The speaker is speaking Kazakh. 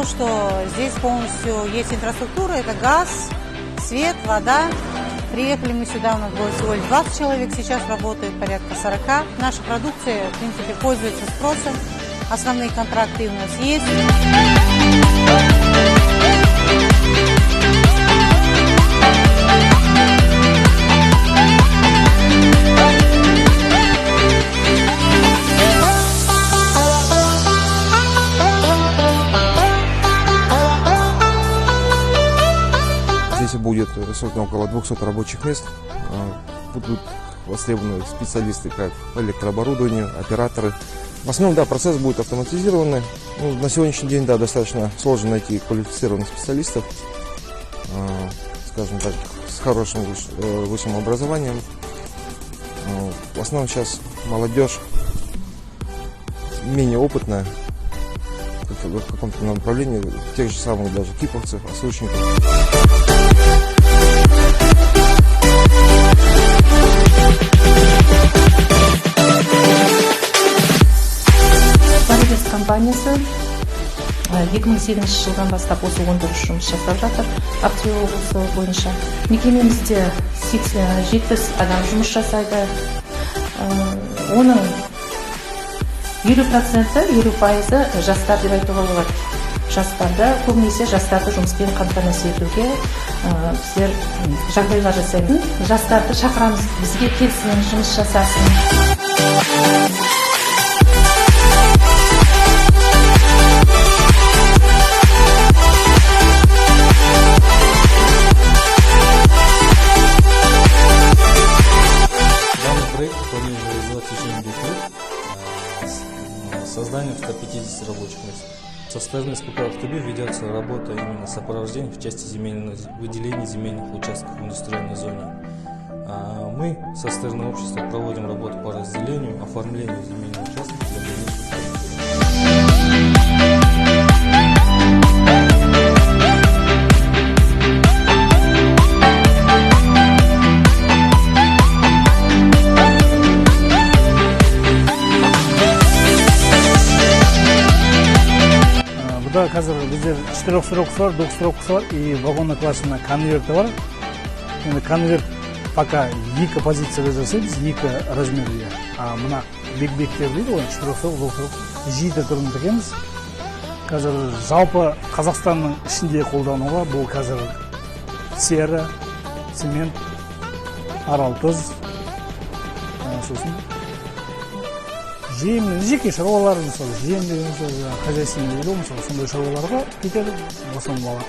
что здесь полностью есть инфраструктура, это газ, свет, вода. Приехали мы сюда, у нас было всего лишь 20 человек, сейчас работает порядка 40. Наша продукция, в принципе, пользуется спросом. Основные контракты у нас есть. Здесь будет создано около 200 рабочих мест. Будут востребованы специалисты как по электрооборудованию, операторы. В основном, да, процесс будет автоматизированный. На сегодняшний день, да, достаточно сложно найти квалифицированных специалистов, скажем так, с хорошим высшим образованием. В основном сейчас молодежь менее опытная в каком-то направлении, тех же самых даже киповцев, осучников. Паридес компаниясы 2008 жылдан бастап осы өндіріс жұмыс жасап жатыр Ақтөбе облысы бойынша. Мекемемізде 70 адам жұмыс жасайды. Оның 50% жастар деп айтуға болады. Жастарды, көбінесе жастарды жұмыспен қамтамасыз етуге біздер жағдайлар жасаймыз. Жастарды шақырамыз, бізге келсін, жұмыс жасасын. Планируем реализовать в течение 2 лет с созданием 150 рабочих мест. Со стороны СПК Ақтөбе ведется работа именно сопровождения в части выделения земельных участков в индустриальной зоне. Мы со стороны общества проводим работу по разделению, оформлению земельных участков для дальнейшего. Қазір біздер 4 сұрақсы бар, 9 сұрақсы бар и вагонный классында конверті бар. Конверт пока 2 позицияда жасаймыз, 2 размерде. Мына бекбектер дейді ғой, 4 сұрақ, 9 сұрақ, 7 түрін тігеміз. Қазір жалпы Қазақстанның ішінде қолдануға бұл қазір сера, цемент, арал тұз, сосын жеке шаруалар, мысалы, жем деген хозяйственный дейді, мысалы, сондай шаруаларға кетеді, осыны алады.